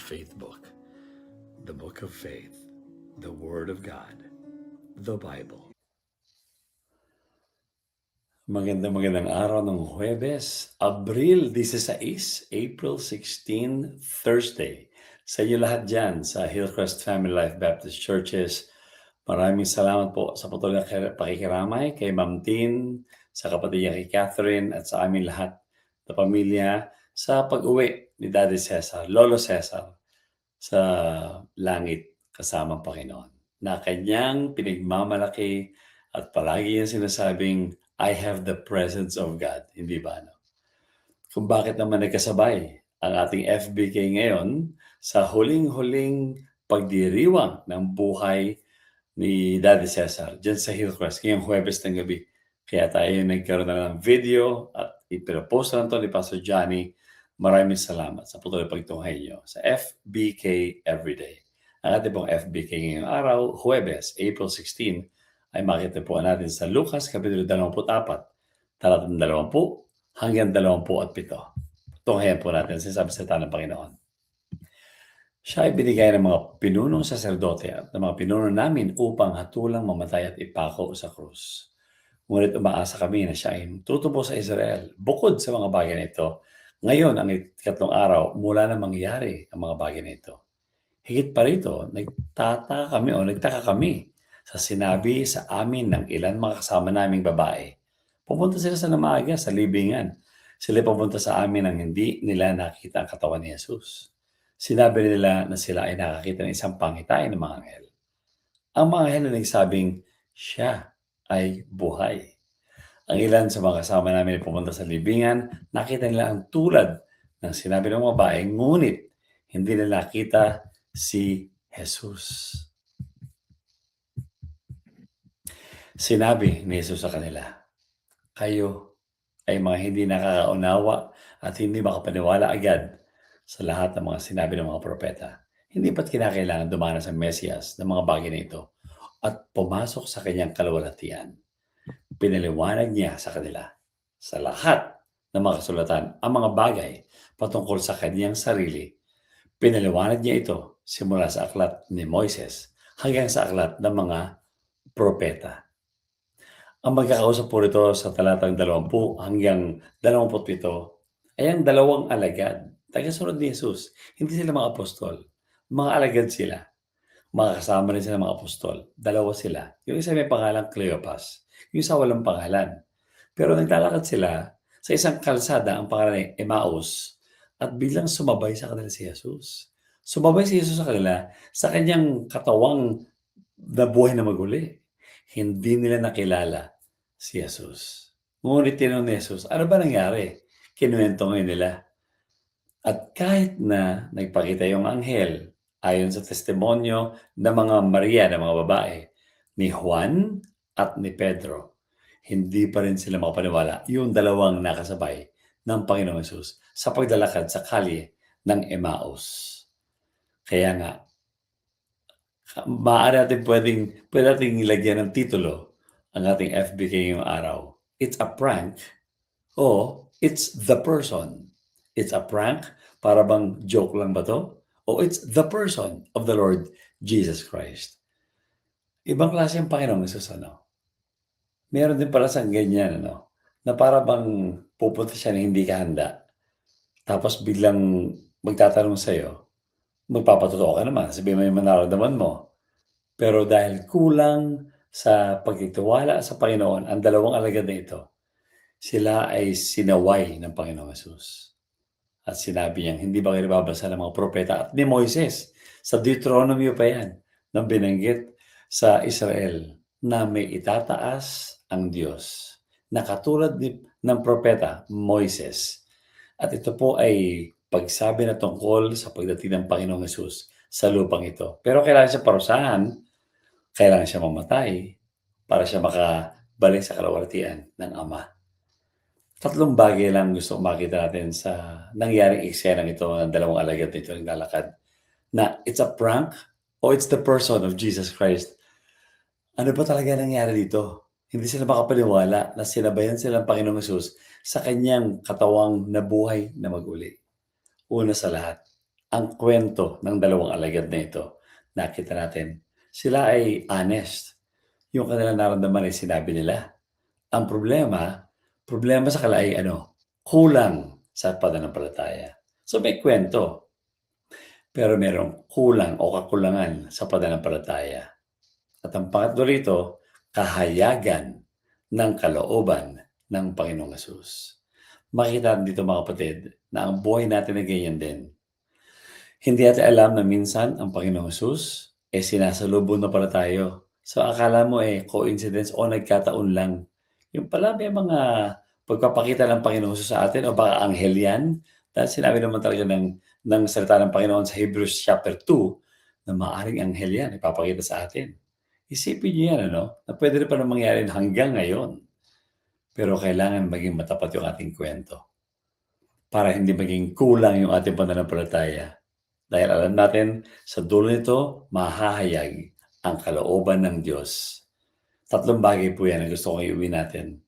faith book of faith, the Word of God, the Bible. Magandang araw ng Huwebes, April 16, Thursday. Sa inyo lahat dyan sa Hillcrest Family Life Baptist Churches, maraming salamat po sa patuloy na pakikiramay kay Ma'am Tin, sa kapatid niya kay Catherine at sa aming lahat na pamilya sa pag-uwi ni Daddy Cesar, Lolo Cesar, sa langit kasama ang Panginoon, na kanyang pinagmamalaki at palagi niyang sinasabing, I have the presence of God. Hindi ba? No? Kung bakit naman nagkasabay ang ating FBK ngayon sa huling-huling pagdiriwang ng buhay ni Daddy Cesar dyan sa Hillcrest ngayong Huwebes ng gabi. Kaya tayo nagkaroon na ng video at ipinopost na ito ni Pastor Johnny. Maraming salamat sa patuloy pagtunghay niyo sa FBK Everyday. Ang ating pong FBK ngayong araw, Huwebes, April 16, ay makita po natin sa Lucas, Kapitulo 24, talatang 20 hanggang 27. Tunghayan po natin sa salita ng Panginoon. Siya ay binigay ng mga pinunong saserdote at ng mga pinuno namin upang hatulang mamatay at ipako sa krus. Ngunit umaasa kami na siya ay tutubo sa Israel. Bukod sa mga bagay na ito, ngayon ang ikatlong araw mula na mangyari ang mga bagay na ito. Higit pa rito, nagtaka kami sa sinabi sa amin ng ilan mga kasama naming babae. Pupunta sila sa namaga, sa libingan. Sila pupunta sa amin nang hindi nila nakita ang katawan ni Jesus. Sinabi nila na sila ay nakakita ng isang pangitain ng mga anghel. Ang mga anghel na nagsabing, siya ay buhay. Ang ilan sa mga kasama namin ay pumunta sa libingan, nakita nila ang tulad ng sinabi ng mga babae, ngunit hindi nila nakita si Jesus. Sinabi ni Jesus sa kanila, kayo ay mga hindi nakakaunawa at hindi makapaniwala agad sa lahat ng mga sinabi ng mga propeta. Hindi ba't kinakailangan dumanas ang Mesiyas ng mga bagay na ito at pumasok sa kanyang kalwalhatian? Pinaliwanag niya sa kanila sa lahat ng mga kasulatan ang mga bagay patungkol sa kanyang sarili. Pinaliwanag niya ito simula sa aklat ni Moises hanggang sa aklat ng mga propeta. Ang magkakausap po rito sa talatang 20 hanggang 27 ay ang dalawang alagad. Tagasunod ni Jesus. Hindi sila mga apostol. Mga alagad sila. Mga kasama rin sila mga apostol. Dalawa sila. Yung isa may pangalang Cleopas. Yung isa walang pangalan. Pero naglalakad sila sa isang kalsada ang pangalan ay Emmaus at biglang sumabay sa kanila si Jesus. Sumabay si Jesus sa kanila sa kanyang katawang na buhay na maguli. Hindi nila nakilala si Jesus. Ngunit tinanong ni Jesus, ano ba nangyari? Kinuwento ngayon nila. At kahit na nagpakita yung anghel, ayon sa testimonyo ng mga Maria, ng mga babae, ni Juan at ni Pedro, hindi pa rin sila makapaniwala yung dalawang nakasabay ng Panginoong Jesus sa paglalakad sa kalye ng Emmaus. Kaya nga, maaari natin ilagyan ng titulo ang ating FBK ngayong araw. It's a prank o it's the person. It's a prank, para bang joke lang ba to? O it's the person of the Lord Jesus Christ. Ibang klase ang Panginoong Jesus, ano? Meron din pala sa ganyan, ano? Na para bang pupunta siya na hindi ka handa. Tapos biglang magtatanong sa'yo, magpapatotoo ka naman, sabihin mo yung nararamdaman mo. Pero dahil kulang sa pagtitiwala sa Panginoon, ang dalawang alagad na ito, sila ay sinaway ng Panginoong Jesus. At sinabi niya, hindi ba kayo nababasa ng mga propeta at ni Moises? Sa Deuteronomy pa yan, nang binanggit sa Israel na may itataas ang Diyos na katulad ng propeta Moises. At ito po ay pagsabi na tungkol sa pagdating ng Panginoong Jesus sa lupang ito. Pero kailangan siya parusahan, kailangan siya mamatay para siya makabalik sa kalawalhatian ng Ama. Tatlong bagay lang gusto kong makita natin sa nangyaring eksenang ito ng dalawang alagad nito ng lalakad. Na it's a prank o it's the person of Jesus Christ. Ano ba talaga nangyari dito? Hindi sila makapaniwala na sinabayan sila ng Panginoong Jesus sa kanyang katawang nabuhay na maguli. Una sa lahat, ang kwento ng dalawang alagad na ito, nakita natin, sila ay honest. Yung kanilang nararamdaman ay sinabi nila. Ang problema sa kanila ay kulang sa pananampalataya. So may kwento, pero merong kulang o kakulangan sa pananampalataya. At ang pangatlo rito, kahayagan ng kalooban ng Panginoong Hesus. Makikita natin dito mga kapatid na ang buhay natin ay ganyan din. Hindi natin alam na minsan ang Panginoong Hesus sinasalubong na pala tayo. So akala mo coincidence o nagkataon lang. Yung pala may mga pagpapakita ng Panginoong Hesus sa atin o baka anghel yan. Dahil sinabi naman talaga ng salita ng Panginoon sa Hebrews chapter 2 na maaaring anghel yan, ipapakita sa atin. Isipin niyo yan, na pwede rin palang mangyari hanggang ngayon. Pero kailangan maging matapat yung ating kwento para hindi maging kulang yung ating pananampalataya. Dahil alam natin, sa dulo nito, mahahayag ang kalooban ng Diyos. 3 bagay po yan ang gusto kong iuwi natin.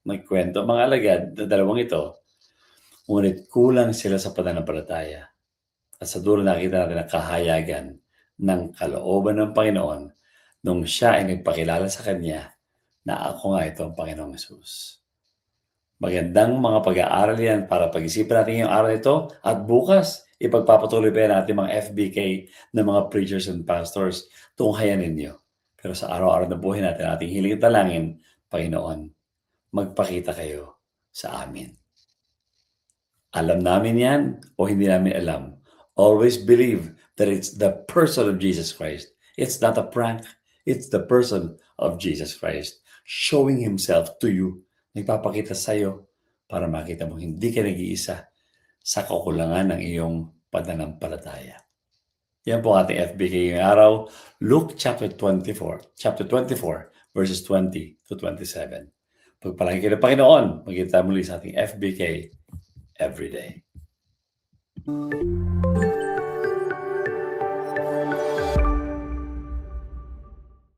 May kwento mga alagad na dalawang ito, ngunit kulang sila sa pananampalataya. At sa dulo nakita natin ang kahayagan ng kalooban ng Panginoon nung siya ay nagpakilala sa Kanya na ako nga ito ang Panginoong Hesus. Magandang mga pag-aaral yan para pag-isipan natin yung araw nito at bukas ipagpapatuloy pa yan natin mga FBK na mga preachers and pastors. Tunghayan ninyo. Pero sa araw-araw na buhay natin, ating hiling talangin, Panginoon, magpakita kayo sa amin. Alam namin yan o hindi namin alam. Always believe that it's the person of Jesus Christ. It's not a prank. It's the person of Jesus Christ showing Himself to you. Nagpapakita sa iyo para makita mo hindi ka nag-iisa sa kakulangan ng iyong pananampalataya. Yan po ating FBK ngayong araw, Luke chapter 24, verses 20 to 27. Pagpalain kayo ng Panginoon, magkita muli sa ating FBK everyday.